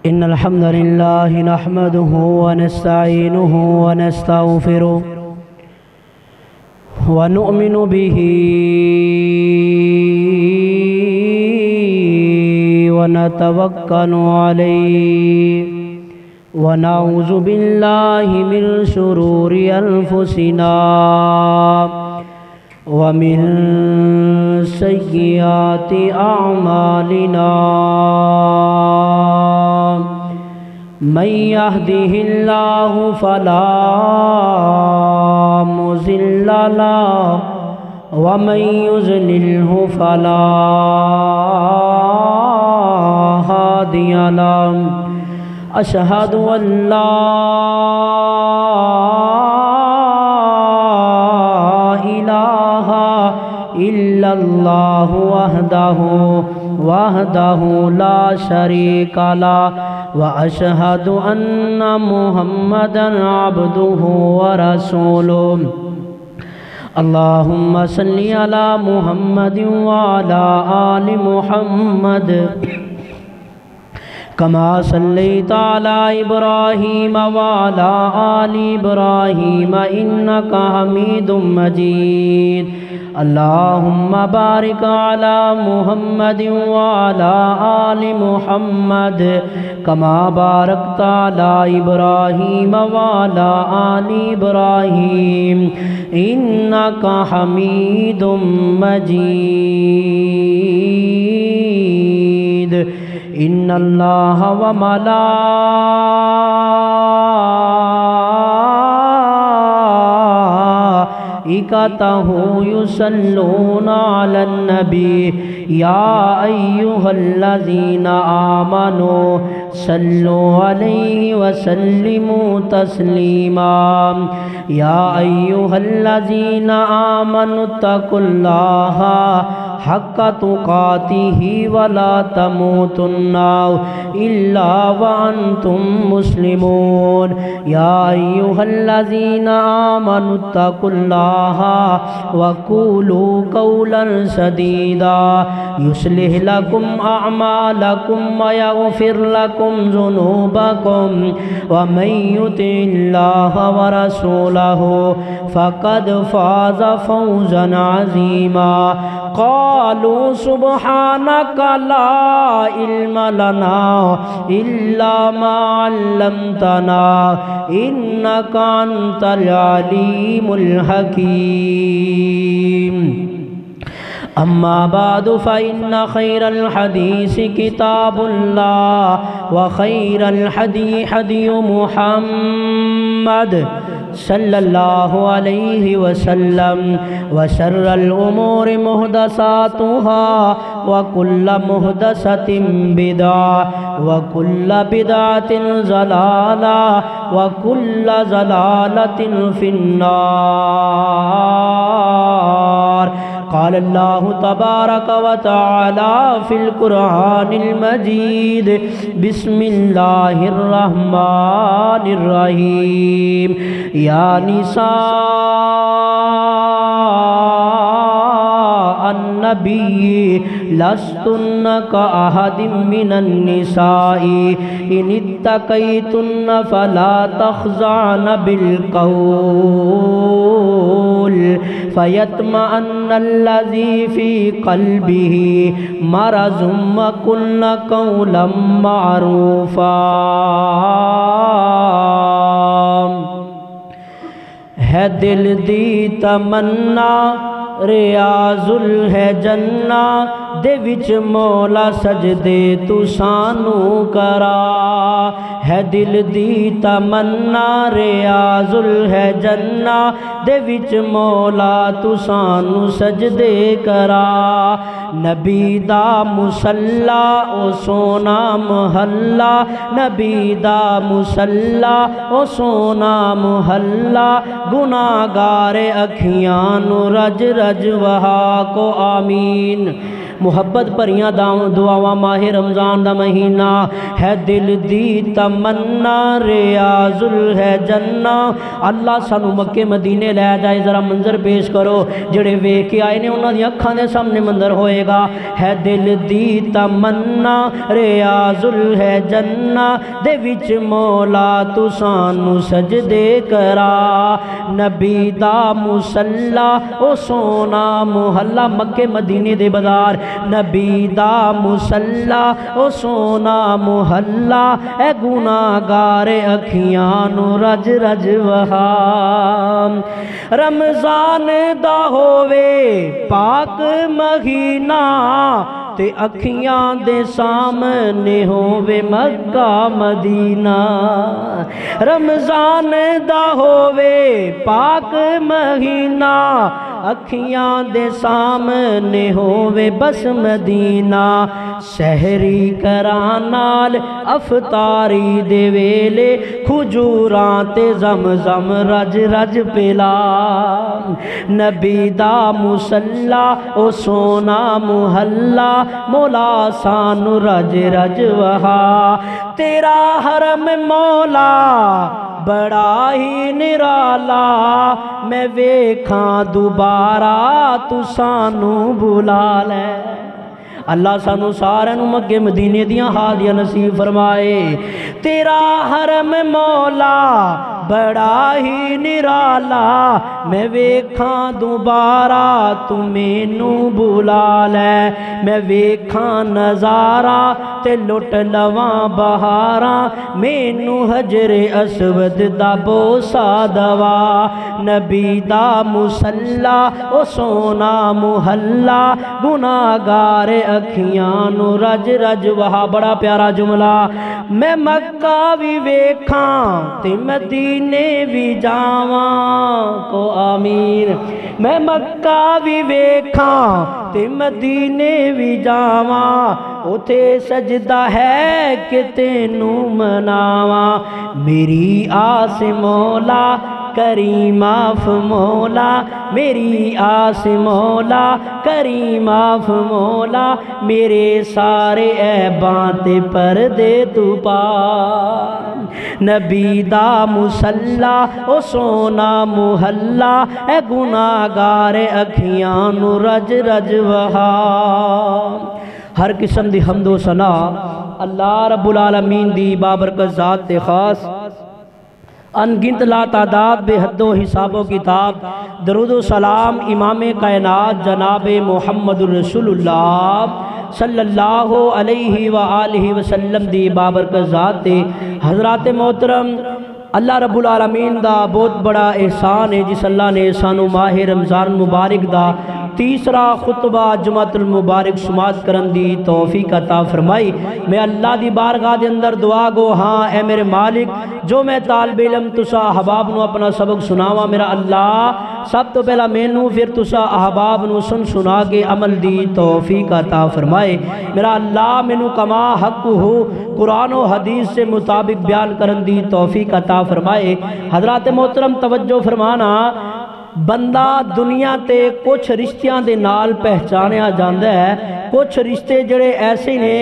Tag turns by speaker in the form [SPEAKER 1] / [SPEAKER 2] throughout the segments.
[SPEAKER 1] إن الحمد لله نحمده ونستعينه ونستغفره ونؤمن به ونتوكل عليه ونعوذ بالله من شرور أنفسنا ومن سيئات أعمالنا من يهده الله فلا مضل له ومن يضلله فلا هادي له أشهد أن لا إله إلا الله وحده لا شريك له وأشهد أن محمدًا عبده ورسوله اللهم صل على محمد وعلى آل محمد كما صليت على إبراهيم وعلى آل إبراهيم إنك حميد مجيد اللهم بارك على محمد وعلى آل محمد كما باركت على إبراهيم وعلى آل إبراهيم إنك حميد مجيد إن الله وملائكته يصلون على النبي يا أيها الذين آمنوا صلوا عليه وسلموا تسليما يا أيها الذين آمنوا اتقوا الله حق تقاته ولا تموتن إلا وأنتم مسلمون يا أيها الذين آمنوا اتقوا الله وقولوا قولا سديدا يصلح لكم أعمالكم ويغفر لكم ذنوبكم ومن يطع الله ورسوله فقد فاز فوزا عظيما قالوا سبحانك لا علم لنا إلا ما علمتنا إنك أنت العليم الحكيم أما بعد فإن خير الحديث كتاب الله وخير الهدي هدي محمد صلى الله عليه وسلم وشر الأمور محدثاتها وكل محدثة بدعة وكل بدعة ضلالة وكل ضلالة في النار قال الله تبارك وتعالى في القرآن المجيد بسم الله الرحمن الرحيم يا نساء النبي لستن كأحد من النساء إن اتقيتن فلا تخضعن بالقول فيطمئن الذي في قلبه مرض وقلن قولا معروفا ہے دل دی تمنا ریاض ہے جنہ دے وچ مولا سجدے تو سانو کرا ہے دل دی تمنا ریاض ہے جنہ دے وچ مولا تو سانو سجدے کرا نبی دا مصلا او سونا محلہ نبی دا مصلا او سونا محلہ گناہگار اکھیاں نو رج رج وہا کو آمین محبت بھریاں دعاواں ماہ رمضان دا مہینہ ہے دل دی تمنا ریاض ہے جنہ اللہ سانو مکے مدینے لے جائے ذرا منظر پیش کرو جڑے ویکھ کے آئے نے انہاں دی اکھاں دے سامنے منظر ہوئے گا ہے دل دی تمنا ریاض ہے جنہ دے وچ مولا تو سانو سجدے کرا نبی دا مصلا او سونا محلہ مکے مدینے دے بازار نبی دا مصلا او سونا محلہ اے گناہگار اکھیاں نو رج رج وہام رمضان دا ہووے پاک مہینہ تے اکھیاں دے سامنے ہووے مکہ مدینہ رمضان دا ہووے پاک مہینہ اکھیاں دے سامنے ہووے بس مدینہ سحری کرانال افطاری دے ویلے کھجوراں تے زمزم رج رج پلا نبی دا مصلا او سونا محلہ مولا سانو رج رج وہا تیرا حرم مولا بڑا ہی نرالا میں ویکھاں دوبارہ تو سانو بلا لے اللہ سانو سارے نو مکے مدینے دیاں حالیاں نصیب فرمائے تیرا حرم مولا بڑا ہی نرالا میں ویکھاں دوبارہ تو مینوں بلا لے میں ویکھاں نظارہ تے لٹ لواں بہاراں مینوں حجر اسود دا بوسا دوا نبی دا مصلا او سونا محلہ گناہگار اکھیاں نو رج رج وہا بڑا پیارا جملہ میں مکہ بھی ویکھاں تے مدینے بھی جاواں کو آمین میں مکہ بھی ویکھاں تے مدینے بھی جاواں اوتھے سجدہ ہے کہ تینوں مناواں میری آس مولا کریم آف مولا میری آس مولا کریم آف مولا میرے سارے عیباں تے پردے تو پا نبی دا مصلا او سونا محلہ اے گناہگار اکھیاں نو رج رج وہا ہر قسم دی حمد و ثنا اللہ رب العالمین دی بابرکت ذات تے خاص انگنت لا تعداد بے حد و حساب و کتاب درود و سلام امام کائنات جناب محمد رسول اللہ صلی اللہ علیہ وآلہ وسلم دی بابرکت ذات دے حضرات محترم اللہ رب العالمین دا بہت بڑا احسان ہے جس اللہ نے احسان و ماہ رمضان مبارک دا تیسرا خطبہ جمعۃ المبارک سماعت کرن دی توفیق عطا فرمائی میں اللہ دی بارگاہ دے اندر دعا گو ہاں اے میرے مالک جو میں طالب علم تسا احباب نو اپنا سبق سناوا میرا اللہ سب تو پہلا مینوں پھر تسا احباب نو سنا کے عمل دی توفیق عطا فرمائے میرا اللہ مینوں کما حق ہو قرآن و حدیث سے مطابق بیان کرن دی توفیق عطا فرمائے حضرات محترم توجہ فرمانا بندہ دنیا تے کچھ رشتیاں دے نال پہچانیا جاندہ ہے کچھ رشتے جڑے ایسے نے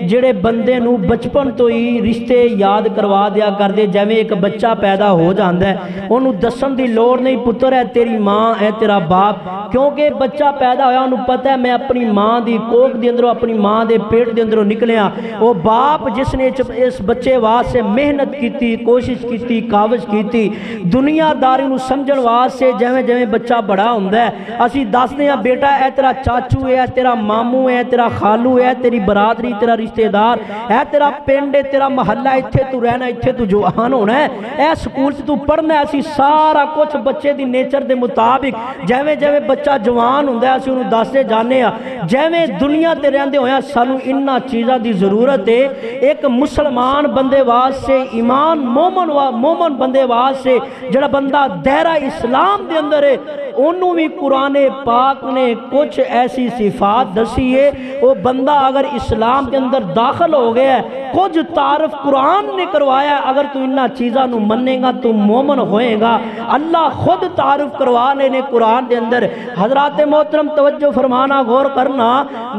[SPEAKER 1] جڑے بندے نو بچپن تو ہی رشتے یاد کروا دیا کر دے جیویں ایک بچہ پیدا ہو جاندہ ہے انہوں دسن دی لوڑ نہیں پتر ہے تیری ماں ہے تیرا باپ کیونکہ بچہ پیدا ہویا انہوں پتہ ہے میں اپنی ماں دی کوک دی اندروں اپنی ماں دے پیٹ دی اندروں نکلیا وہ باپ جس نے اس بچے واسطے محنت کیتی کوشش کیتی کاوش کیتی دنیا داری نو سمجھن واسطے جیویں جیویں بچہ بڑا ہوندہ ہے اسی دس دیں بیٹا اے تیرا چاچو ہے تیرا مامو ہے تیرا خالو ہے تیری برادری تیرا رشتہ دار ہے تیرا پنڈ ہے تیرا محلہ اتھے تو رہنا اتھے تو جوان ہونا ہے اے سکول سے تو پڑھنا ہے اسی سارا کچھ بچے دی نیچر دے مطابق جیویں جیویں بچہ جوان ہوندہ ہے اسی انہوں دس دے جانے ہیں جیویں دنیا تے رہندے ہویا سانو انہا چیزہ دی ضرورت ہے ایک مسلمان بندے واسطے ایمان مومن بندے واسطے جڑا بندہ دائرہ اسلام دے اندر ہے انہوں بھی قرآن پاک نے کچھ ایسی صفات دسی ہے، وہ بندہ اگر اسلام کے اندر داخل ہو گیا ہے، کچھ تعارف قرآن نے کروایا ہے، اگر تو انہا چیزاں نو مننے گا تو مومن ہوئے گا۔ اللہ خود تعارف کروانے نے قرآن کے اندر۔ حضرات محترم توجہ فرمانا، غور کرنا،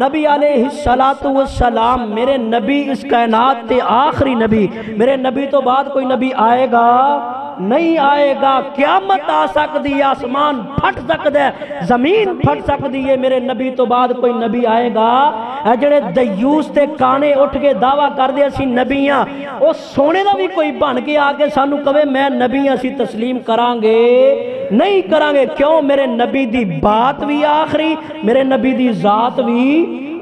[SPEAKER 1] نبی علیہ السلام میرے نبی اس کائنات تے آخری نبی، میرے نبی تو بعد کوئی نبی آئے گا نہیں آئے گا، قیامت آ سکتی ہے، آسمان پھٹ سکتا ہے، زمین پھٹ سکتی ہے، میرے نبی تو بعد کوئی نبی آئے گا۔ جڑے دیوس تے کانے اٹھ کے دعویٰ کر دے اسی نبیاں، وہ سونے دا بھی کوئی بن کے آگے سانو کہے میں نبی اسی تسلیم کرانگے نہیں کرانگے۔ کیوں؟ میرے نبی دی بات بھی آخری، میرے نبی دی ذات بھی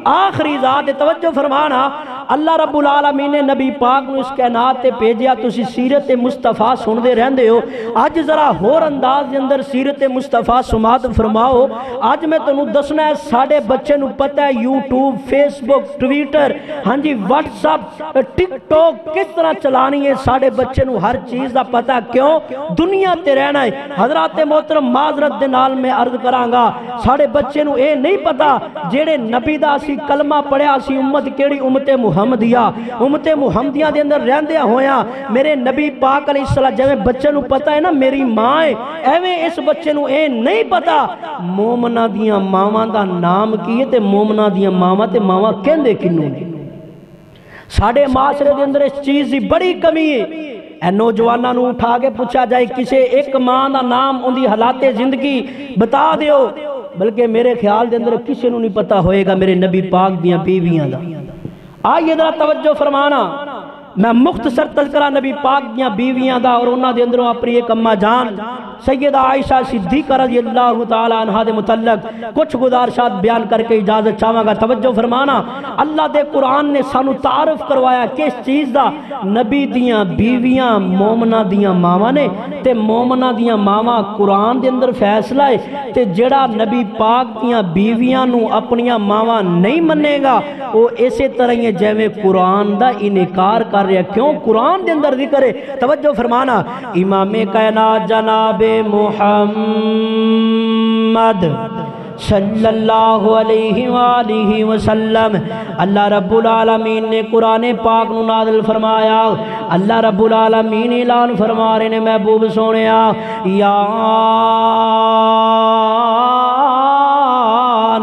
[SPEAKER 1] آخری ذات۔ توجہ فرمانا، اللہ رب العالمین نے نبی پاک نو اس کائنات تے بھیجیا، تسی سیرت مصطفیٰ سن دے رہندے ہو، آج ذرا ہور انداز دے اندر سیرت مصطفیٰ سماعت فرماؤ۔ آج میں تنوں دسنا ہے، ساڑھے بچے نو پتہ ہے یوٹیوب، فیس بک، ٹویٹر، ہاں جی واٹس اپ، ٹک ٹاک کس طرح چلانی ہے، ساڑھے بچے نو ہر چیز دا پتہ ہے۔ کیوں؟ دنیا تے رہنا ہے۔ حضرات محترم معذرت دے نال میں عرض کرانگا، ساڑھے بچے نو اے نہیں پتہ جیڑے نبی دا سی کلمہ پڑھیا سی امت کیڑی امت محمدیہ، امت محمدیہ دے اندر رہندے ہویا میرے نبی پاک علیہ السلام جویں بچے نو پتہ ہے نا میری ماں ہے، ایویں اس بچے نو اے نہیں پتہ مومنہ دیاں ماواں دا نام کی ہے تے مومنہ دیاں ماواں تے ماواں کہندے کنوں نے۔ ساڑھے معاشرے دے اندر اس چیز دی بڑی کمی ہے۔ اے نوجوانہ نو اٹھا کے پوچھا جائے کسے ایک ماں دا نام ان دی حالات زندگی بتا دیو، بلکہ میرے خیال دے اندر کسے نو نہیں پتا ہوئے گا میرے نبی پاک دیاں بیویاں دا۔ آئیے ذرا توجہ فرمانا، میں مختصر تذکرہ نبی پاک دیاں بیویاں دا اور انہاں دے اندروں اپنی ایک اماں جان سیدہ عائشہ صدیقہ رضی اللہ تعالی عنہ دے متعلق کچھ گزارشات بیان کر کے اجازت چاہواں گا۔ توجہ فرمانا، اللہ دے قرآن نے سانو تعارف کروایا کس چیز دا؟ نبی دیاں بیویاں مومنہ دیاں ماواں نے، تے مومنہ دیاں ماواں قرآن دے اندر فیصلہ ہے تے جڑا نبی پاک دیاں بیویاں نو اپنیاں ماواں نہیں منے گا وہ اسی طرح یہ جیویں قرآن دا انکار کر رہے ہیں۔ کیوں؟ قرآن دے اندر ذکر ہے۔ توجہ فرمانا، امام کائنات جناب محمد صلی اللہ علیہ وآلہ وسلم، اللہ رب العالمین نے قرآن پاک نو نازل فرمایا۔ اللہ رب العالمین اعلان فرما رہے نے محبوب سونیا، یا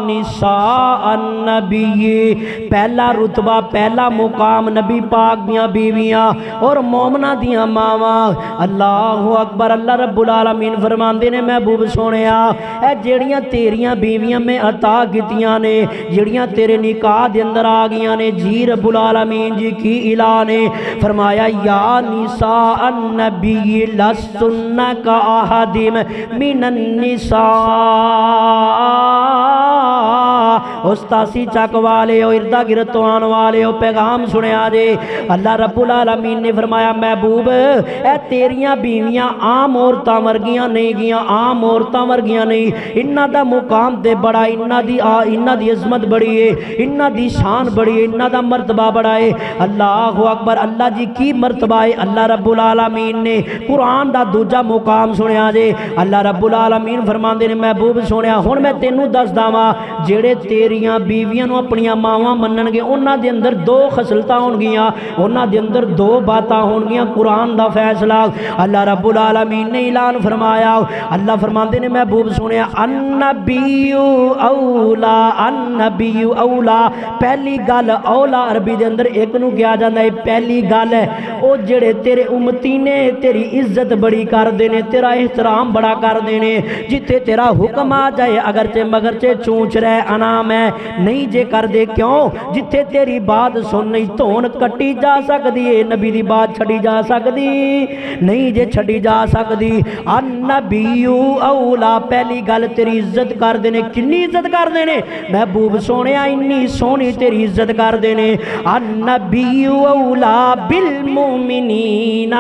[SPEAKER 1] نساء النبی، پہلا رتبہ پہلا مقام نبی پاک دیاں بیویاں اور مومنہ دیاں ماواں۔ اللہ اکبر، اللہ رب العالمین فرماندے نے محبوب سونیا، اے جیڑیاں تیریاں بیویاں میں عطا کیتیاں نے، جیڑیاں تیرے نکاح دے اندر آ گیاں نے، جی رب العالمین جی کی اعلان نے فرمایا، یا نساء النبی لستن کاحد من النساء، استاسی چک والے ہو، اردہ گرتوان والے ہو، پیغام سنے آجے۔ اللہ رب العالمین نے فرمایا محبوب اے تیریاں بیویاں عام عورتاں ورگیاں نہیں گیاں، عام عورتاں ورگیاں نہیں، انہاں دا مقام تے بڑا، انہاں دی عظمت بڑی ہے، انہاں دی شان بڑی ہے، انہاں دا مرتبہ بڑا ہے۔ اللہ اکبر، اللہ جی کی مرتبہ ہے؟ اللہ رب العالمین نے قرآن دا دوجا مقام سنے آجے۔ اللہ رب العالمین فرماندے نے محبوب سنیا، ہن میں تینوں دس داواں جیڑے تیریاں بیویاں نو اپنیاں ماواں منن گے انہاں دے اندر دو خصلتاں ہون گیاں، انہاں دے اندر دو باتاں ہون گیاں، قرآن دا فیصلہ۔ اللہ رب العالمین نے اعلان فرمایا، اللہ فرماندے نے محبوب سنیا، النبی اولا، النبی اولا، پہلی گل اولا عربی دے اندر ایک نو کیا جاندا ہے پہلی گل ہے، او جڑے تیرے امتی نے تیری عزت بڑی کر دینے، تیرا احترام بڑا کر دینے، جتے تیرا حکم آ جائے اگرچہ مگرچہ چونچ رہے انا میں نہیں جے کر دے۔ کیوں؟ جتھے تیری بات سن نہیں تون کٹی جا سکتی ہے، نبی دی بات چھڑی جا سکتی نہیں جے چھڑی جا سکتی۔ النبی اولا، پہلی گل تیری عزت کر دینے، کنی عزت کر دینے محبوب سونے، انی سونی تیری عزت کر دینے۔ النبی اولا بالمومنین،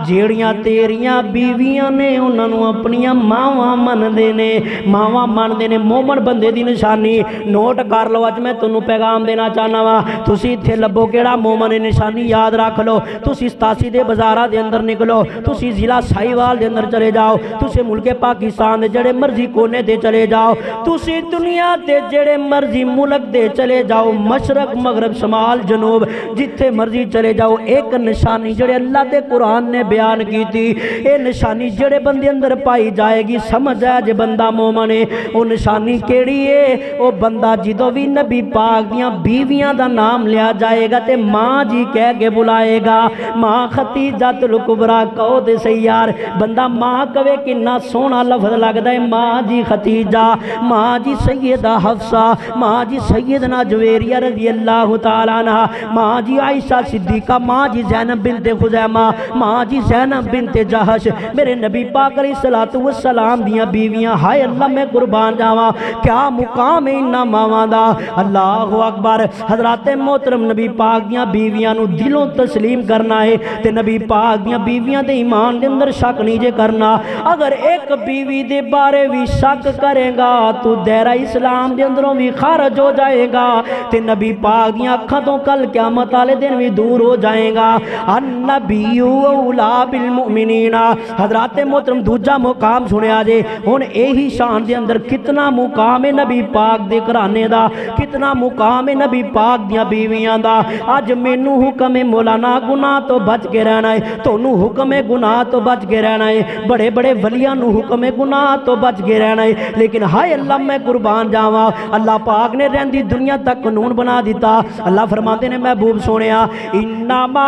[SPEAKER 1] جیڑیاں تیریاں بیویاں نے انہوں اپنیاں ماواں من دینے، ماواں من دینے، مومن بندے دی نشانی نوٹ کر لو اج میں تنوں پیغام دینا چاہنا وا تسی ایتھے لبو کیڑا مومن نشانی یاد رکھ لو تسی 87 دے بازاراں دے اندر نکلو تسی ضلع ساہیوال دے اندر چلے جاؤ تسی ملک پاکستان دے جڑے مرضی کونے دے چلے جاؤ تسی دنیا دے جڑے مرضی ملک دے چلے جاؤ مشرق مغرب شمال جنوب جتھے مرضی چلے جاؤ ایک نشانی جڑے اللہ دے قرآن نے بیان کی تھی اے نشانی جڑے بندے اندر پائی جائے گی سمجھ ہے جے بندہ مومن ہے او نشانی کیڑی ہے او بندہ جدو بھی نبی پاک دیاں بیویاں دا نام لیا جائے گا تے ماں جی کہہ کے بلائے گا ماں ختیجۃ الکبریٰ کہو دے سیار بندہ ماں کوے کنا سونا لفظ لگدا ہے ماں جی ختیجہ ماں جی سیدہ حفصہ ماں جی سیدنا جویریہ رضی اللہ تعالیٰ عنہ ماں جی عائشہ صدیقہ ماں جی زینب بنت خزیمہ ماں جی زینب بنت جہش میرے نبی پاک علیہ السلام دیاں بیویاں ہائے اللہ میں قربان جاواں کیا مقام ہے انہاں ماواں دا اللہ اکبر حضرات محترم نبی پاک دیاں بیویاں نو دلوں تسلیم کرنا ہے تے نبی پاک دیاں بیویاں دے ایمان دے اندر شک نہیں جے کرنا اگر ایک بیوی دے بارے بھی شک کرے گا تو دائرہ اسلام دے اندروں بھی خارج ہو جائے گا تے نبی پاک دیاں اکھاں تو کل قیامت والے دن بھی دور ہو جائیں گا النبی اولا بالمؤمنین حضرات محترم دوجا مقام سنیا جے ہن یہی شان دے اندر کتنا مقام ہے نبی پاک دے گھرانے دا کتنا مقام ہے نبی پاک دیاں بیویاں دا اج مینوں حکم ہے مولانا گناہ تو بچ کے رہنا ہے تونوں حکم ہے گناہ تو بچ کے رہنا ہے بڑے بڑے ولیاں نوں حکم ہے گناہ تو بچ کے رہنا ہے لیکن ہائے اللہ میں قربان جاواں اللہ پاک نے رہندی دنیا تک قانون بنا دیتا اللہ فرماتے نے محبوب سونیا انما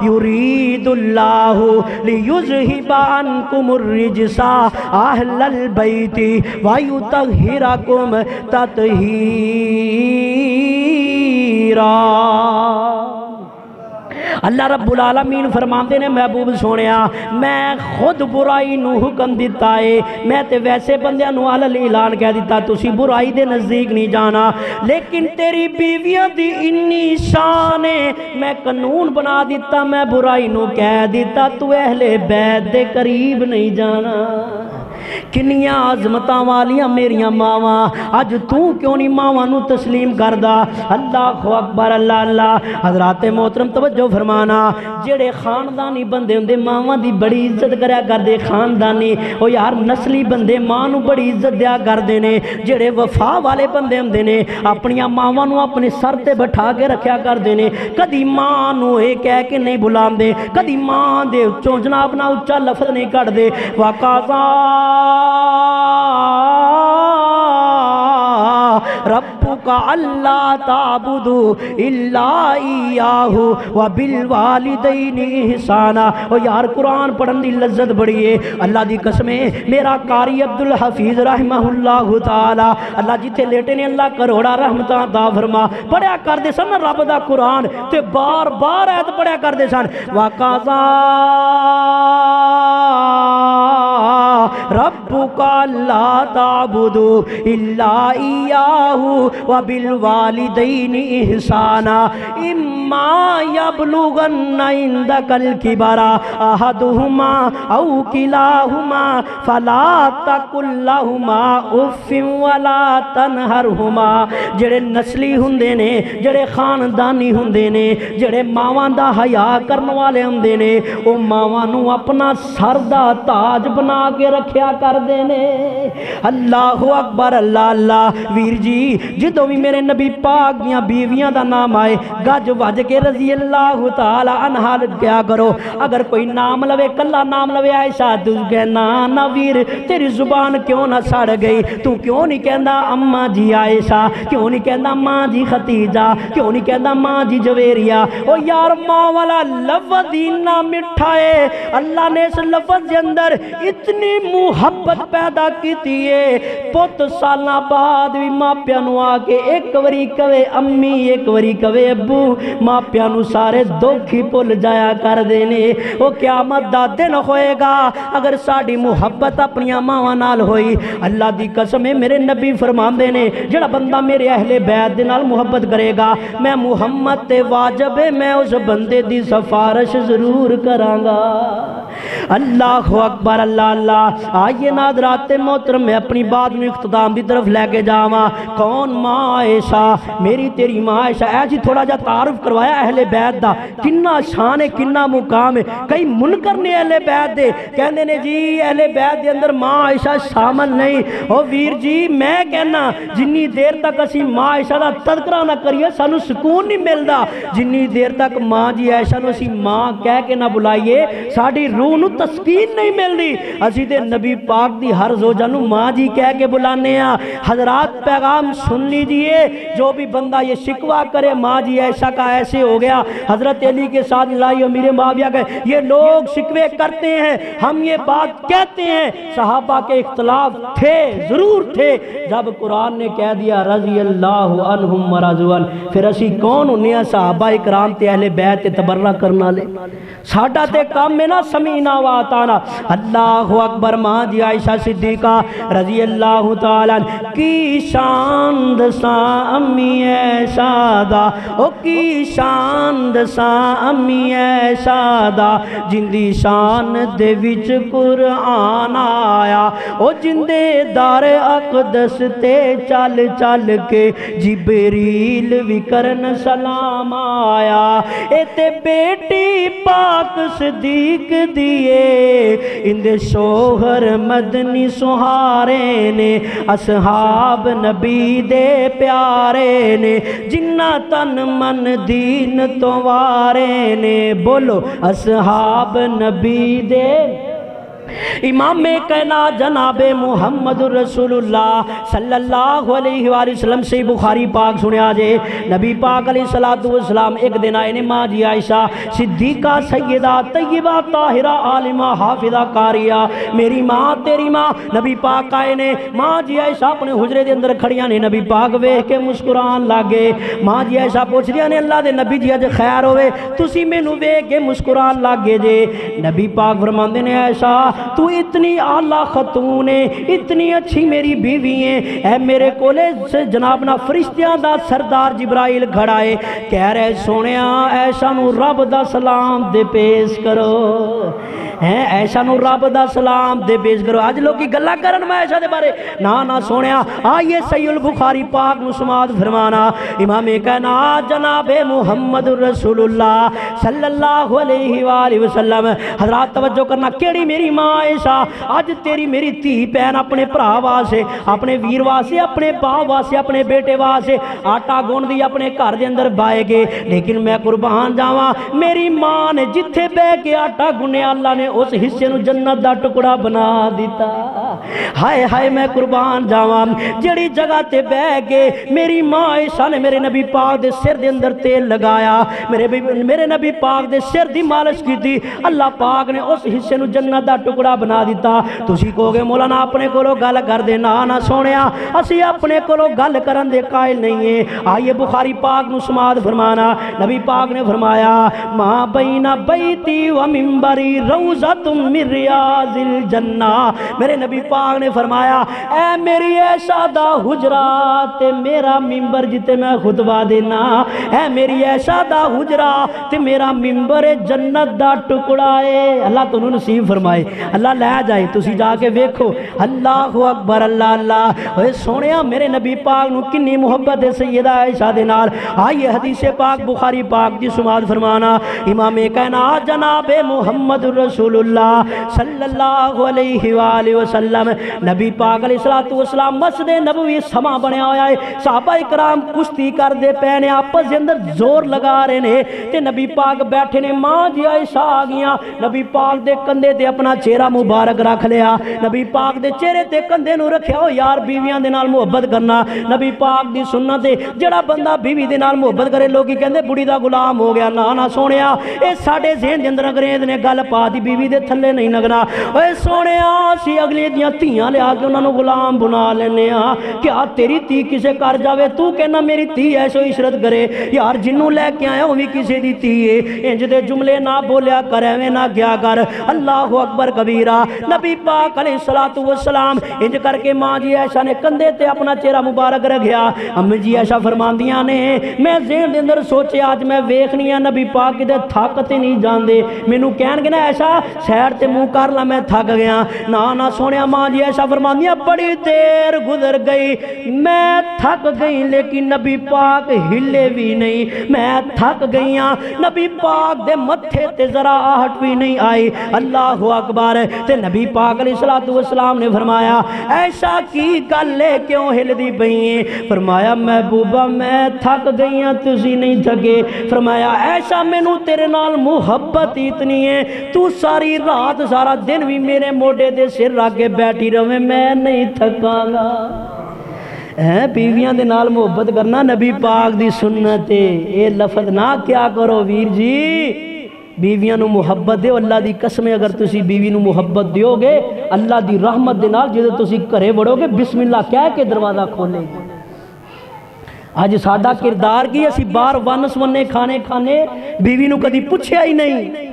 [SPEAKER 1] یرید اللہ لیذہب عنکم الرجس اہل البیت ویطہرکم تطہیرا اللہ رب العالمین فرماتے نے محبوب سونیا میں خود برائی نو حکم دیتا ہے میں تے ویسے بندیاں نو علل اعلان کہہ دیتا تسی برائی دے نزدیک نہیں جانا لیکن تیری بیویاں دی انی شان ہے میں قانون بنا دیتا میں برائی نو کہہ دیتا تو اہل بیت دے قریب نہیں جانا کنیاں عظمتاں والیاں میریاں ماواں اج تو کیوں نہیں ماواں نو تسلیم کردا اللہ اکبر اللہ اللہ حضرات محترم توجہ فرمانا جڑے خاندانی بندے ہوندے ماواں دی بڑی عزت کریا کردے خاندانی او یار نسلی بندے ماں نو بڑی عزت دیا کردے نے جڑے وفا والے بندے ہوندے نے اپنیاں ماواں نو اپنے سر تے بٹھا کے رکھیا کردے نے کدی ماں نو اے کہہ کے نہیں بلاندے کدی ماں دے اچوں جناب نہ اچا لفظ نہیں کڈ دے وقاضا ربک اللہ تعبدوا الا ایاہ وبالوالدین احسانا او یار قرآن پڑھن دی لذت بڑی ہے اللہ دی قسمیں میرا قاری عبدالحفیظ رحمہ اللہ تعالی اللہ جتھے لیٹے نے اللہ کروڑا رحمتاں عطا فرما پڑھیا کر دے سن رب دا قرآن تے بار بار ایت پڑھیا کر دے سن وقضا ربک اللہ تعبدوا الا ایاہ وبالوالدین احسانا اما یبلغن عندک الکبر احدہما او کلاہما فلا تقل لہما اف ولا تنہرہما جڑے نسلی ہوندے نے جڑے خاندانی ہوندے نے جڑے ماواں دا حیا کرن والے ہوندے نے او ماواں نو اپنا سر دا تاج بنا کے رکھیا کردے نے اللہ اکبر اللہ اللہ ویر جی جدوں بھی میرے نبی پاک دیاں بیویاں دا نام آئے گج وج کے رضی اللہ تعالی عنہ کیا کرو اگر کوئی نام لوے کلا نام لوے عائشہ تو کہنا نا ویر تیری زبان کیوں نہ سڑ گئی تو کیوں نہیں کہندا اماں جی عائشہ کیوں نہیں کہندا ماں جی ختیجہ کیوں نہیں کہندا ماں جی جویریہ او یار ماں والا لفظ اتنا مٹھا ہے اللہ نے اس لفظ کے اندر اتنی محبت پیدا کی ہے پت سالہ بعد بھی ماں پیانو آکے ایک وری کوے امی ایک وری کوے ابو ماں پیانو سارے دکھی پل جایا کر دینے وہ قیامت دا دن ہوئے گا اگر ساڑی محبت اپنی ماں نال ہوئی اللہ دی قسم میرے نبی فرمان دینے جڑا بندہ میرے اہل بیت دے نال محبت کرے گا میں محمد تے واجب ہے میں اس بندے دی سفارش ضرور کرانگا اللہ اکبر اللہ اللہ۔ آئیے ناظرات محترم میں اپنی بات میں اختتام دی طرف لے کے جاواں۔ کون؟ ماں عائشہ، میری تیری ماں عائشہ۔ ایسی تھوڑا جا تعارف کروایا اہل بیت دا، کننا شان ہے کننا مقام ہے۔ کئی منکر نے اہل بیت دے کہندے نے جی اہل بیت دے اندر ماں عائشہ شامل نہیں۔ او ویر جی میں کہنا جنی دیر تک اسی ماں عائشہ دا تذکرہ نہ کریے سانو سکون نہیں ملدا، جنی دیر تک ماں جی عائشہ نو اسی ماں کہہ کے نہ بلائیے ساڈی روح نو تسکین نہیں ملدی۔ اسی تے نبی پاک دی ہر زوجہ نو ماں جی کہہ کے بلانے ہیں۔ حضرات پیغام سن لیجئے، جو بھی بندہ یہ شکوہ کرے ماں جی عائشہ کا ایسے ہو گیا، حضرت علی کے ساتھ لڑائی امیر معاویہ کا، یہ لوگ شکوے کرتے ہیں، ہم یہ بات کہتے ہیں۔ صحابہ کے اختلاف تھے، ضرور تھے، جب قرآن نے کہہ دیا رضی اللہ عنہم ورضوا عنہ، پھر اسی کون ہونے ہیں صحابہ اکرام تے اہل بیت تے تبرہ کرنا لے؟ ساڈا تے کام میں نہ سمینا و اطاعنا۔ اللہ اکبر۔ ماں جی عائشہ صدیقہ رضی اللہ تعالیٰ کی شان دساں امی عائشہ دا، او کی شان دساں امی عائشہ دا، جندی شان دے وچ قرآن آیا، او جندے دار اقدس تے چل چل کے جبریل بھی کرن سلام آیا۔ اے تے بیٹی پاک صدیق دیے، اندے شوہر مدنی سہارے نے، اصحاب نبی دے پیارے نے، جنہ تن من دین تو وارے نے، بولو اصحاب نبی دے۔ امام کائنات جناب محمد رسول اللہ صلی اللہ علیہ وآلہ وسلم سے بخاری پاک سنیا جے، نبی پاک علیہ السلام ایک دن آئے نے ماں جی عائشہ صدیقہ سیدہ طیبہ طاہرہ عالمہ حافظہ قاریہ، میری ماں تیری ماں، نبی پاک آئے نے، ماں جی عائشہ اپنے حجرے دے اندر کھڑیاں نے، نبی پاک ویکھ کے مسکران لگے۔ ماں جی عائشہ پوچھ دیا نے اللہ دے نبی جی اج خیر ہوئے، تسی مینوں ویکھ کے مسکران لگے جے؟ نبی پاک فرماندے نے عائشہ تو اتنی اعلیٰ خاتون ہے، اتنی اچھی میری بیوی ہیں، اے میرے کولے سے جناب نا فرشتیاں دا سردار جبرائیل کھڑا ہے، کہہ رہے سونیا عائشہ نو رب دا سلام دے پیش کرو، عائشہ نو رب دا سلام دے پیش کرو۔ آج لوگ کی گلہ کرن میں عائشہ دے بارے نا سونیا، آئیے صحیح البخاری پاک نو سماعت فرمانا، امام کائنات جناب محمد رسول اللہ صلی اللہ علیہ وآلہ وسلم۔ حضرات توجہ کرنا، کیڑی میری ماں عائشہ آج تیری میری تھی پہن اپنے بھرا واسے، اپنے ویر واسے، اپنے باپ واسے، اپنے بیٹے واسے آٹا گون دی اپنے گھر دے اندر بائے گے، لیکن میں قربان جاواں میری ماں نے جتھے بے کے آٹا گنے اللہ نے اس حصے نو جنت دا ٹکڑا بنا دیتا۔ ہائے ہائے میں قربان جاواں جڑی جگہ تے بے کے میری ماں عائشہ نے میرے نبی پاک دے سر دے اندر تیل لگایا، میرے نبی پاک دے سر دی مالش کی تھی، اللہ پاک نے اس حصے نو جنت دا ٹکڑا بنا دیتا۔ تسی کہو گے مولانا اپنے کولو گل کر دے، نا سونیا اسی اپنے کولو گل کرن دے قائل نہیں ہیں۔ آئیے بخاری پاک نو سماعت فرمانا، نبی پاک نے فرمایا ماں بین بیتی و منبری روضۃ من ریاض الجنہ، میرے نبی پاک نے فرمایا اے میری عائشہ دا حجرہ تے میرا منبر جتے میں خطبہ دینا، اے میری عائشہ دا حجرہ تے میرا منبر جنت دا ٹکڑا ہے۔ اللہ تو نصیب فرمائے، اللہ لے جائے، تسی جا کے ویکھو۔ اللہ اکبر اللہ اللہ۔ اے سونیا میرے نبی پاک نو کنی محبت ہے سیدہ عائشہ دے نال۔ آئیے حدیث پاک بخاری پاک دی سماعت فرمانا، امام کائنات جناب محمد رسول اللہ صلی اللہ علیہ وآلہ وسلم، نبی پاک علیہ السلام مسجد نبوی سما بنیا ہویا ہے، صحابہ اکرام کشتی کر دے پینے آپس دے اندر زور لگا رہے نے، تے نبی پاک بیٹھے نے، ماں جی عائشہ آ گیا، نبی پاک دے کندھے تے اپنا چہرہ مبارک رکھ لیا، نبی پاک دے چہرے تے کندھے نو رکھیا ہو یار بیویاں دے نال محبت کرنا نبی پاک دی سنت ہے، جڑا بندہ بیوی دے نال محبت کرے لوگی کہندے بڑی دا غلام ہو گیا، نا سونیا اے ساڈے ذہن دے اندر انگریز نے گل پا دی بیوی دے تھلے نہیں لگنا۔ اے سونیا سی اگلی دیاں تھیاں لیا کے انہوں نے غلام بنا لینے کیا تیری تھی کسے کر جاوے تو کہنا میری تھی ایسو عشرت کرے یار جنوں لے کے آیا وہ بھی کسے دی تھی انج دے جملے نہ بولیا کرے میں نہ کیا کر اللہ اکبر کبیرہ نبی پاک علیہ السلام انج کر کے ماں جی عائشہ نے کندھے تے اپنا چہرہ مبارک رکھیا امی جی عائشہ فرماندیاں نے میں ذہن دے اندر سوچے آج میں ویکھنی نبی پاک دے تھکتے نہیں جاندے مینوں کہن گے نا ایسا سیر تے منہ کر لا میں تھک گیا نہ سونیا ماں جی عائشہ فرماندیاں بڑی دیر گزر گئی میں تھک گئی لیکن نبی پاک ہلے بھی نہیں میں تھک گئی نبی پاک دے متھے تے ذرا آہٹ بھی نہیں آئی اللہ اکبر تے نبی پاک علیہ السلام نے فرمایا ایسا کی گل لے کیوں ہل دی پئی فرمایا محبوبہ میں تھک گئی تسی نہیں تھکے فرمایا ایسا مینوں تیرے نال محبت اتنی ہے تو ساری رات سارا دن بھی میرے موڈے دے سر رکھ کے بیٹھی رہے میں نہیں تھکاں گا بیویاں دے نال محبت کرنا نبی پاک دی سنت ہے اے لفظ نہ کیا کرو ویر جی بیویاں نو محبت دیو اللہ دی قسم اگر تسی بیوی نو محبت دیو گے اللہ دی رحمت دے نال جدے تسی گھرے وڑو گے بسم اللہ کہہ کے دروازہ کھولے گے آج ساڈا کردار کی اسی بار ون سونے کھانے بیوی نو کدی پوچھیا ہی نہیں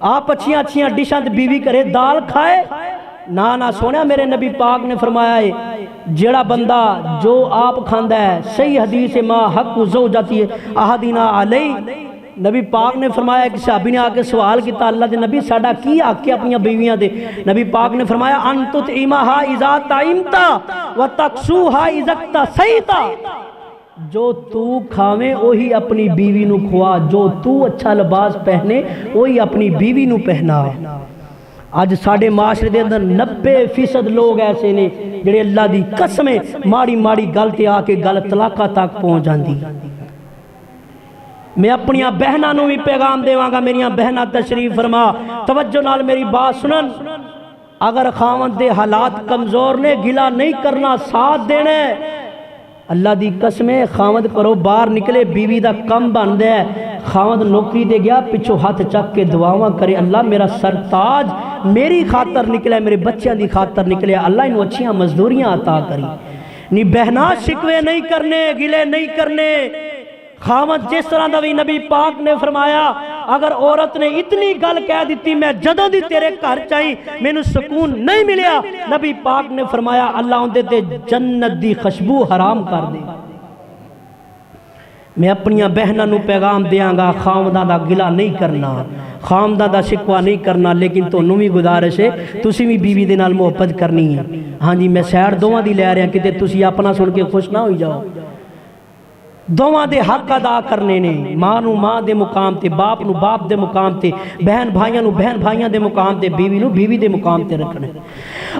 [SPEAKER 1] آپ اچھیاں ڈشاں تے بیوی کرے دال کھائے نہ سونا میرے نبی پاک نے فرمایا ہے جڑا بندہ جو آپ کھاندا ہے صحیح حدیث ما حق زوجتی احدنا علی نبی پاک نے فرمایا کہ صحابی نے آکے سوال کیتا اللہ دے نبی ساڈا کی حق ہے اپنی بیویاں دے نبی پاک نے فرمایا انت تطعمھا اذا طعمتا وتکسوھا اذا اکتسیتا جو تو کھاویں وہی اپنی بیوی نو کھوا جو تو اچھا لباس پہنے وہی اپنی بیوی نو پہنا آج ساڑھے معاشرے دے اندر 90% لوگ ایسے نے جڑے اللہ دی قسمیں ماڑی گلتے آکے گل طلاقہ تک پہنچ جاندی میں اپنی بہنہ نو بھی پیغام دے وانگا میری بہنہ تشریف فرما توجہ نال میری بات سنن اگر خاوند دے حالات کمزور نے گلا نہیں کرنا ساتھ دینے اللہ دی قسمیں خاوند کرو باہر نکلے بیوی دا کم بن دے خاوند نوکری دے گیا پچھو ہاتھ چک کے دعاواں کرے اللہ میرا سرتاج میری خاطر نکلے میرے بچیاں دی خاطر نکلے اللہ انہوں اچھیاں مزدوریاں عطا کری نہیں بہنا شکوے نہیں کرنے گلے نہیں کرنے خاوند جس طرح دا بھی نبی پاک نے فرمایا اگر عورت نے اتنی گل کہہ دیتی میں جدوں دی تیرے گھر چاہی میں نے سکون نہیں ملیا نبی پاک نے فرمایا اللہ ان دے جنت دی خوشبو حرام کر دے میں اپنی بہنوں نو پیغام دیاں گا خاونداں دا گلا نہیں کرنا خاونداں دا شکوہ نہیں کرنا لیکن تو نوی گزارش ہے تسی بھی بیوی دے نال محبت کرنی ہے ہاں جی میں سیر دوواں دی لے رہے ہیں کہ تسی اپنا سن کے خوش نہ ہوئی جاؤ دوواں دے حق ادا کرنے نے ماں نو ماں دے مقام تے باپ نو باپ دے مقام تے بہن بھائیاں نو بہن بھائیاں دے مقام تے بیوی نو بیوی دے مقام تے رکھنے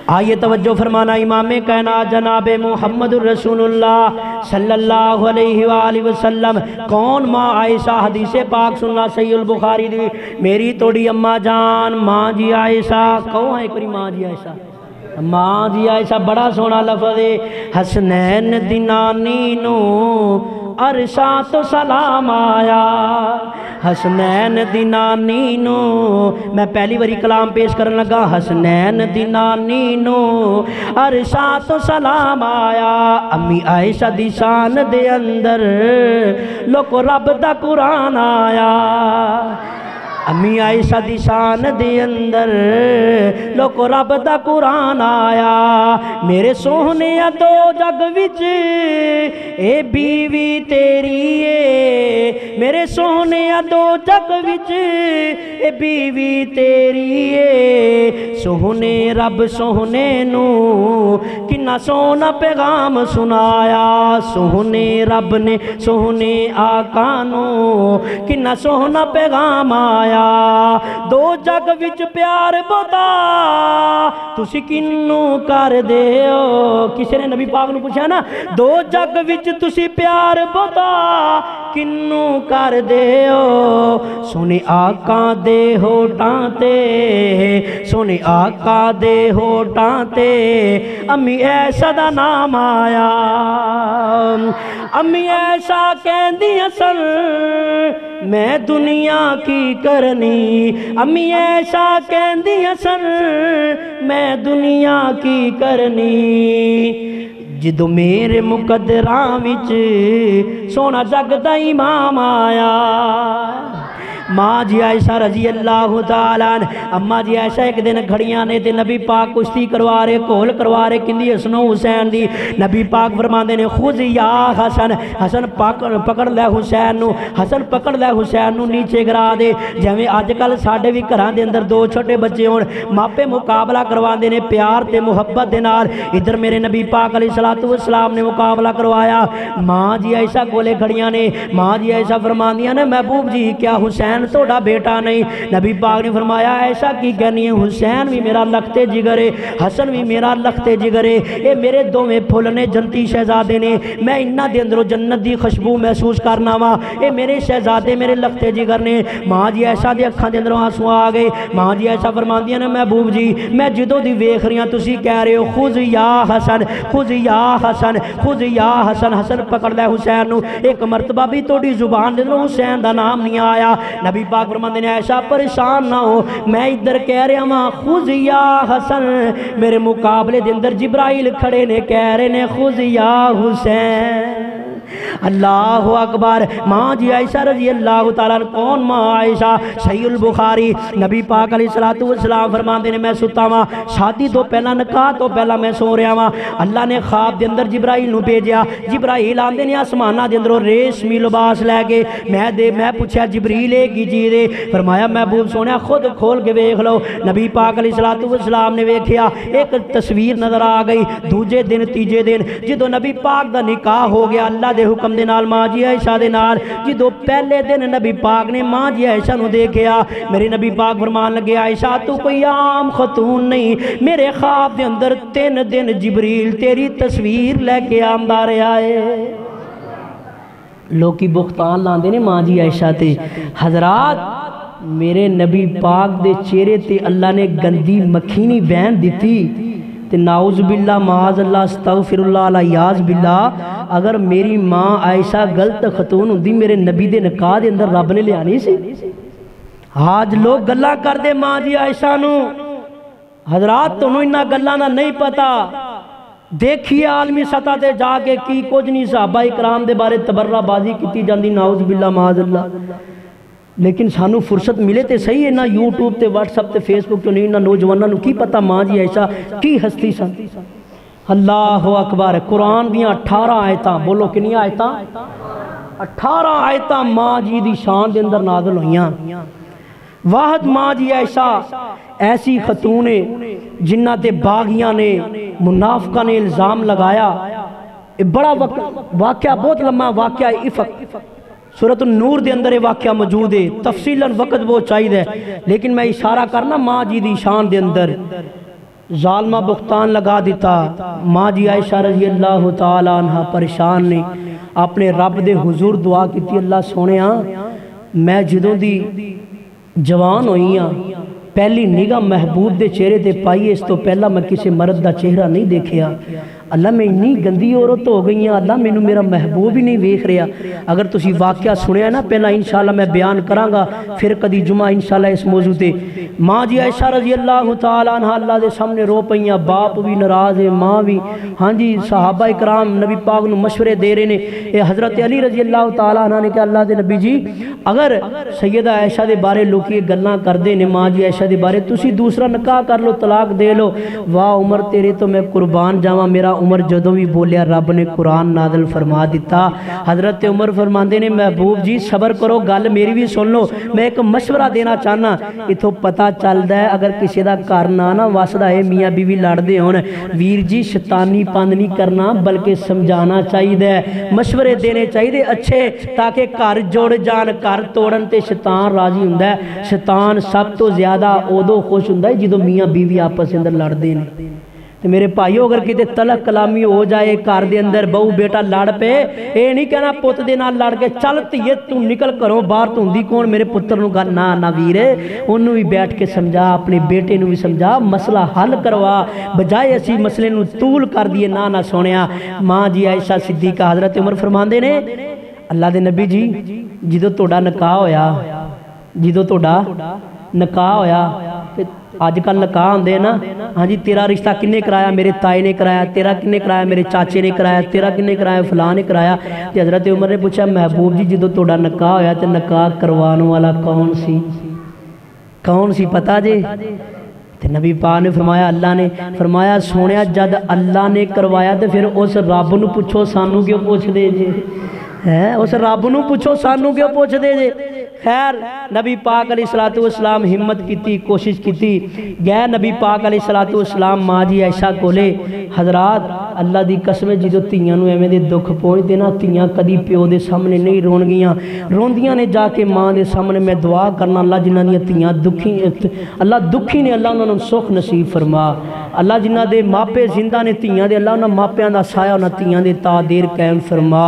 [SPEAKER 1] آئیے توجہ فرمانا امام کائنات جناب محمد رسول اللہ صلی اللہ علیہ وآلہ وسلم کون ماں عائشہ حدیث پاک سننا صحیح البخاری دی میری توڑی اماں جان ماں جی عائشہ کون ہے کوئی ماں جی عائشہ ماں جی عائشہ بڑا سونا لفظ ہے حسنین دی نانی نو عرشاں تو سلام آیا حسنین دی نانی نو میں پہلی باری کلام پیش کرن لگا حسنین دی نانی نو عرشاں تو سلام آیا امی عائشہ دی شان دے اندر لوگ رب دا قرآن آیا امی عائشہ دی شان دے اندر لوگ رب دا قرآن آیا میرے سوہنے دو جگ وچ اے بیوی تیری ہے میرے سوہنے دو جگ وچ اے بیوی تیری ہے سوہنے رب سوہنے نو کنا سونا پیغام سنایا سوہنے رب نے سوہنے آقا نو کنا سونا پیغام آیا دو جگ وچ پیار بوتا تسی کنو کر دے ہو کسی نے نبی پاک نو پوچھا نا دو جگ وچ تسی پیار بوتا کنوں کر دیو سونے آقا دے ہوٹاں تے سونے آقا دے ہوٹاں تے امی عائشہ دا نام آیا امی عائشہ کہندی اصل میں دنیا کی کرنی امی عائشہ کہندی اصل میں دنیا کی کرنی جدو میرے مقدراں وچ سونا جگ دا امام آیا ماں جی عائشہ رضی اللہ تعالیٰ عنہ اماں جی عائشہ ایک دن گھڑیاں نے تے نبی پاک کشتی کروا رہے کول کروا رہے کندی حسن و حسین دی نبی پاک فرماندے نے خذ یا حسن حسن پکڑ لے حسین نو حسن پکڑ لے حسین نو نیچے گرا دے جویں اج کل ساڈے وی گھراں دے اندر دو چھوٹے بچے ہون ماپے مقابلہ کرواندے نے پیار تے محبت دے نال ادھر میرے نبی پاک علیہ الصلوۃ والسلام نے مقابلہ کروایا ماں جی عائشہ کولے کھڑیاں نے ماں جی عائشہ فرماندیاں نے محبوب جی کیا حسین توڑا بیٹا نہیں نبی پاک نے فرمایا ایسا کی کہنی ہے حسین بھی میرا لختے جگرے حسن بھی میرا لختے جگرے اے میرے دو میں پھولنے جنتی شہزادے نے میں انہاں دے اندروں جنت دی خوشبو محسوس کرنا وا اے میرے شہزادے میرے لختے جگر نے ماں جی ایسا دے اکھاں دے اندروں آنسو آ گئے ماں جی ایسا فرماندیاں نے محبوب جی میں جدوں دی ویکھ رہی ہاں تسی کہہ رہے ہو خذ یا حسن خذ یا حسن خذ یا حسن حسن پکڑ لے حسین نو ایک مرتبہ بھی توڑی زبان دے اندروں حسین دا نام نہیں آیا نبی پاک فرماندے نے عائشہ پریشان نہ ہو میں ادھر کہہ رہا ہاں خذ یا حسن میرے مقابلے دے اندر جبرائیل کھڑے نے کہہ رہے نے خذ یا حسین اللہ اکبر ماں جی عائشہ رضی اللہ تعالیٰ کون ماں عائشہ صحیح البخاری نبی پاک علیہ الصلوۃ والسلام فرماندے نے میں ستا وا شادی تو پہلا نکاح تو پہلا میں سو رہا وا اللہ نے خواب دے اندر جبرائیل نو بھیجیا جبرائیل آندے نے آسماناں دے اندروں ریشمی لباس لے کے میں پوچھا جبریل کی چیز ہے فرمایا محبوب سونے خود کھول کے ویکھ لو نبی پاک علیہ الصلوۃ والسلام نے ویکھیا ایک تصویر نظر آ گئی دوجے دن تیجے دن جدو نبی پاک دا نکاح ہو گیا اللہ دے حکم دے نال ماں جی عائشہ دے نال جدو پہلے دن نبی پاک نے ماں جی عائشہ نو دیکھیا میرے نبی پاک فرمان لگے عائشہ تو کوئی عام خاتون نہیں میرے خواب دے اندر 3 دن جبریل تیری تصویر لے کے آندا رہا ہے لوکی بختان لاندے نے ماں جی عائشہ تے حضرات میرے نبی پاک دے چہرے تے اللہ نے گندی مکھینی بین دیتی تے ناؤذ باللہ معاذ اللہ استغفر اللہ علیاذ باللہ اگر میری ماں عائشہ غلط خاتون ہوندی میرے نبی دے نکاح دے اندر رب نے لیانی سی آج لوگ گلاں کر دے ماں جی عائشہ نو حضرات تنوں انہاں گلاں دا نہیں پتا دیکھیے عالمی سطح تے جا کے کی کچھ نہیں صحابہ اکرام دے بارے تبرہ بازی کیتی جاندی ناؤذ باللہ معاذ اللہ لیکن سانو فرصت ملے تے صحیح ہے نا یوٹیوب تے واٹس اپ تے فیس بک تو نہیں نا نوجواناں نو کی پتہ ماں جی عائشہ کی ہستی سن اللہ اکبر قرآن دیاں 18 آیتاں بولو کنی آیتاں 18 آیتاں ماں جی دی شان دے اندر نازل ہوئیاں واحد ماں جی عائشہ ایسی خاتون جنہ تے باغیاں نے منافقہ نے الزام لگایا بڑا واقعہ بہت لمحہ واقعہ افق سورۃ النور دے اندر واقعہ موجود ہے تفصیلاً وقت وہ چاہیے لیکن میں اشارہ کرنا ماں جی دی شان دے اندر ظالمہ بختان لگا دیتا ماں جی عائشہ رضی اللہ تعالیٰ عنہ پریشان نے اپنے رب دے حضور دعا کیتی اللہ سونے میں جدوں دی جوان ہوئی ہاں پہلی نگاہ محبوب دے چہرے تے پائی اس تو پہلا میں کسی مرد دا چہرہ نہیں دیکھیا اللہ میں اتنی گندی عورت ہو گئی ہیں اللہ میں میرا محبوب ہی نہیں ویکھ رہا اگر تسی واقعہ سنیا نا پہلا انشاءاللہ میں بیان کروں گا پھر کدی جمعہ انشاءاللہ اس موضوع تے ماں جی عائشہ رضی اللہ تعالیٰ عنہ اللہ دے سامنے رو پئیاں باپ بھی ناراض ہے ماں بھی ہاں جی صحابہ اکرام نبی پاک نو مشورے دے رہے نے اے حضرت علی رضی اللہ تعالیٰ عنہ نے کہ اللہ دے نبی جی اگر سیدہ عائشہ دے بارے لوکی گلاں کر دے نے ماں جی عائشہ دے بارے تسی دوسرا نکاح کر لو طلاق دے لو واہ عمر تیرے تو میں قربان جاواں میرا عمر جدوں بھی بولیا رب نے قرآن نازل فرما دیتا حضرت عمر فرماندے نے محبوب جی صبر کرو گل میری بھی سن لو میں ایک مشورہ دینا چاہنا اتھوں پتہ چلدا ہے اگر کسی دا گھر نہ وسدا ہے میاں بیوی لڑدے ہون ویر جی شیطانی پند نہیں کرنا بلکہ سمجھانا چاہیے مشورے دینے چاہیے اچھے تاکہ گھر جوڑ جان گھر توڑن تے شیطان راضی ہوندا ہے شیطان سب تو زیادہ ادو خوش ہوندا ہے جدوں میاں بیوی آپس اندر لڑدے نے تو میرے بھائیو اگر کتے تلق کلامی ہو جائے گھر دے اندر بہو بیٹا لڑ پے اے نہیں کہنا پت دے نال لڑ کے چل تیے تو نکل کرو باہر تو ہوندی کون میرے پتر نو گل نہ ویرے انہوں بھی بیٹھ کے سمجھا اپنے بیٹے نو بھی سمجھا مسئلہ حل کروا بجائے اسی مسئلے نو طول کر دیے نہ سونیا ماں جی عائشہ صدیقہ حضرت عمر فرماندے نے اللہ دے نبی جی جدو توڑا نکاح ہویا آج کل نکاح ہوندے نا ہاں جی تیرا رشتہ کنے کرایا میرے تائے نے کرایا تیرا کنے کرایا میرے چاچے نے کرایا تیرا کنے کرایا فلاں نے کرایا تے حضرت عمر نے پوچھا محبوب جی جدو توڑا نکاح ہویا تے نکاح کروان والا کون سی پتہ جے تے نبی پاک نے فرمایا اللہ نے فرمایا سونیا جد اللہ نے کروایا تے پھر اس رب نو پوچھو سانو کیوں پوچھ دے جے اس رب نو پوچھو سانو کیوں پوچھ دے جے خیر نبی پاک علیہ السلام ہمت کیتی کوشش کیتی گئے نبی پاک علیہ السلام ماں جی عائشہ کولے حضرات اللہ دی قسم جدو تیاں نو ایویں دے دکھ پہنچدے نا تیاں کدی پیو دے سامنے نہیں رون گیاں روندیاں نے جا کے ماں دے سامنے میں دعا کرنا اللہ جنہاں دیاں تیاں دکھی اللہ دکھی نے اللہ انہاں نوں سکھ نصیب فرما اللہ جنہاں دے ماپے زندہ نے تیاں دے اللہ انہاں ماپیاں دا سایہ انہاں تیاں دے تا دیر قائم فرما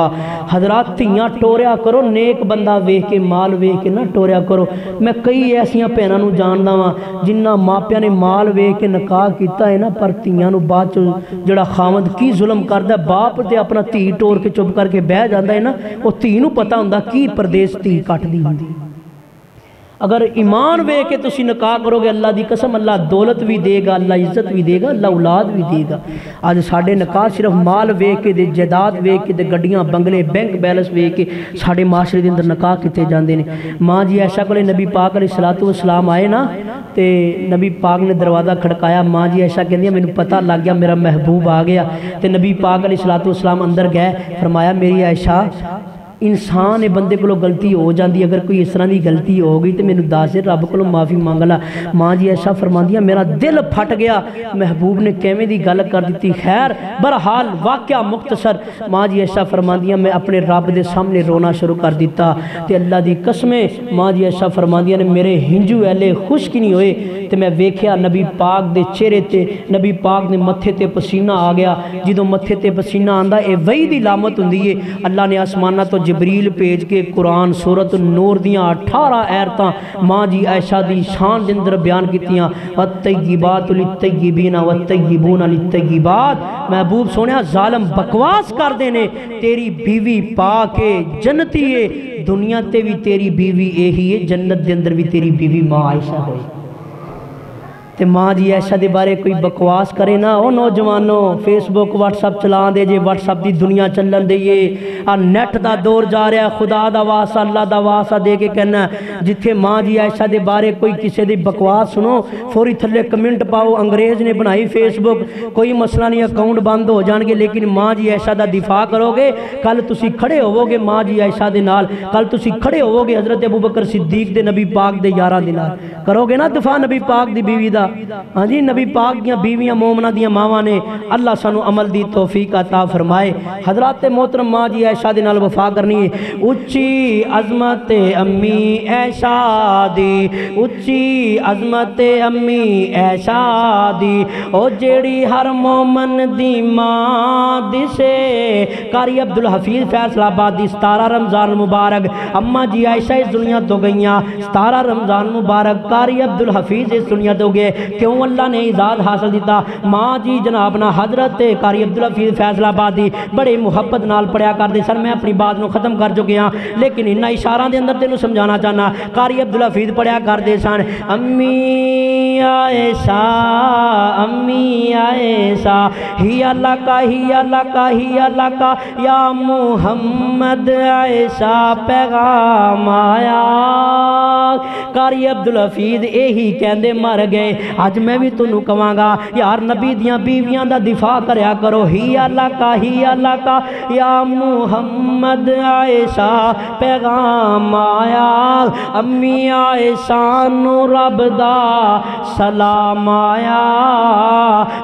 [SPEAKER 1] حضرات تیاں ٹوریا کرو نیک بندہ ویکھ کے مال ویکھ کے نہ ٹوریا کرو میں کئی ایسیاں بھیناں نوں جاندا واں جنہاں ماپیاں نے مال ویکھ کے نکاح کیتا ہے نا پر تیاں نوں بعد جڑا خاوند کی ظلم کردا باپ تے اپنا تھی ٹور کے چپ کر کے بہ جاندا ہے نا او تھی نوں پتہ ہوندا کی پردیس تھی کٹ دی ہوندی اگر ایمان وے کے تسی نکاح کرو گے اللہ دی قسم اللہ دولت بھی دے گا اللہ عزت بھی دے گا اللہ اولاد بھی دے گا آج ساڑھے نکاح صرف مال وے کے دے جائیداد وے کے دے گڈیاں بنگلے بینک بیلنس وے کے ساڑھے معاشرے دے اندر نکاح کیتے جاندے نے ماں جی عائشہ کولے نبی پاک علیہ السلام آئے نا تے نبی پاک نے دروازہ کھڑکایا ماں جی عائشہ کہندی ہے مینوں پتہ لگ گیا میرا محبوب آ گیا تے نبی پاک علیہ السلام اندر گئے فرمایا میری عائشہ انسان بندے کو غلطی ہو جاندی اگر کوئی اس طرح دی غلطی ہو گئی تو مینوں دس رب کو معافی مانگ لا ماں جی عائشہ فرماندیاں میرا دل پھٹ گیا محبوب نے کیویں دی گل کر دیتی خیر برحال واقعہ مختصر ماں جی عائشہ فرماندیاں میں اپنے رب دے سامنے رونا شروع کر دیتا تے اللہ دی قسمیں ماں جی عائشہ فرماندیاں نے میرے ہنجو اہلے خشک نہیں ہوئے تے میں ویکھیا نبی پاک دے چہرے تے نبی پاک دے متھے تے پسینہ آ گیا جدوں متھے تے پسینہ آندا اے وحی دی علامت ہوندی ہے اللہ نے آسماناں تو جبریل بھیج کے قرآن سورۃ النور دیاں 18 آیتاں ماں جی عائشہ دی شان دے اندر بیان کیتیاں والطیبات للطیبین والطیبون للطیبات محبوب سونیا ظالم بکواس کر دینے تیری بیوی پاک ہے جنتی ہے دنیا تے بھی تیری بیوی یہی ہے جنت دے اندر بھی تیری بیوی ماں عائشہ ہوئی تے ماں جی عائشہ دے بارے کوئی بکواس کرے نا او نوجوانوں فیس بک واٹس اپ چلان دے جے واٹس اپ دی دنیا چلن دے یہ نیٹ دا دور جا رہا خدا دا واسطہ اللہ دا واسطہ دے کے کہنا جتھے ماں جی عائشہ دے بارے کوئی کسے دی بکواس سنو فوری تھلے کمنٹ پاؤ انگریز نے بنائی فیس بک کوئی مسئلہ نہیں اکاؤنٹ بند ہو جان گے لیکن ماں جی عائشہ دا دفاع کرو گے کل تسی کھڑے ہوو گے ماں جی عائشہ دے نال کل تسی کھڑے ہوو گے حضرت ابوبکر صدیق دے نبی پاک دے یاراں دے نال کرو گے نا دفاع نبی پاک دی بیوی دا ہاں جی نبی پاک دیاں بیویاں مومنہ دیاں ماواں نے اللہ سانو عمل دی توفیق عطا فرمائے حضرات محترم ماں جی عائشہ دے نال وفا کرنی ہے اچھی عظمت امی عائشہ دی اچھی عظمت امی عائشہ دی او جیڑی ہر مومن دی ماں دسے قاری عبدالحفیظ فیصل آباد دی 17 رمضان مبارک اماں جی عائشہ اس دنیا تو گئیاں 17 رمضان مبارک قاری عبدالحفیظ اس دنیا تو گئے کیوں اللہ نے اعزاز حاصل دیتا ماں جی جناب نا حضرت قاری عبدالحفیظ فیصل آبادی بڑے محبت نال پڑھیا کر دے سر میں اپنی بات نو ختم کر چکے ہاں لیکن انہاں اشاراں دے اندر تینوں سمجھانا چاہنا قاری عبدالحفیظ پڑھیا کر دے سن امی عائشہ ہی اللہ کا یا محمد عائشہ پیغام آیا قاری عبدالحفیظ یہی کہندے مر گئے آج میں بھی تنوں کہاں گا یار نبی دیاں بیویاں دا دفاع کریا کرو ہی اللہ کا یا محمد عائشہ پیغام آیا امی عائشہ نو رب دا سلام آیا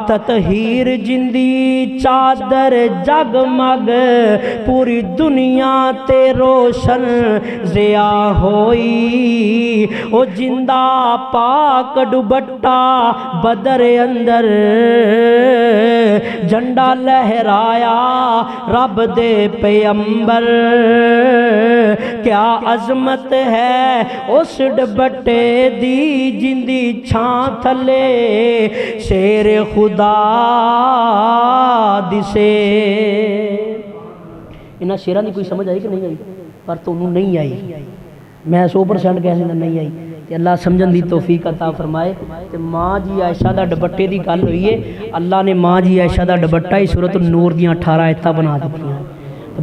[SPEAKER 1] تطہیر جندی چادر جگمگ پوری دنیا تے روشن ضیا ہوئی او جندہ پاک ڈبٹا کٹا بدر اندر جھنڈا لہرایا رب دے پیمبر کیا عظمت ہے اس ڈبٹے دی جندی چھان تھلے شیر خدا دسے انہاں شیران دی کوئی سمجھ آئی کہ نہیں آئی پر تو انہوں نہیں آئی میں 100% کہہ سکتا نہیں آئی کہ اللہ سمجھن دی توفیق عطا فرمائے کہ ماں جی عائشہ دا ڈبٹے دی گل ہوئی ہے اللہ نے ماں جی عائشہ دا ڈبٹہ ہی سورۃ النور دیاں 18 آیتاں بنا دیتی ہیں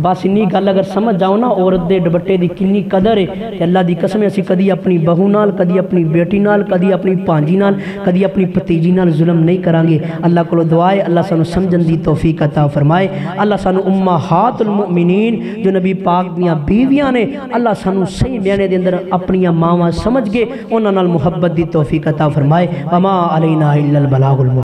[SPEAKER 1] بس انی گل اگر سمجھ جاؤ نا عورت دے ڈبٹے دی کنی قدر ہے کہ اللہ دی قسم اسی کدی اپنی بہو نال کدی اپنی بیٹی نال کدی اپنی پانجی نال کدی اپنی پتیجی نال ظلم نہیں کران گے اللہ کو دعائے اللہ سانو سمجھن دی توفیق عطا فرمائے اللہ سانو امہات المؤمنین جو نبی پاک دیاں بیویاں نے اللہ سانو صحیح بیانے دے اندر اپنی ماواں سمجھ کے انہاں نال محبت دی توفیق عطا فرمائے وما علینا الا البلاغ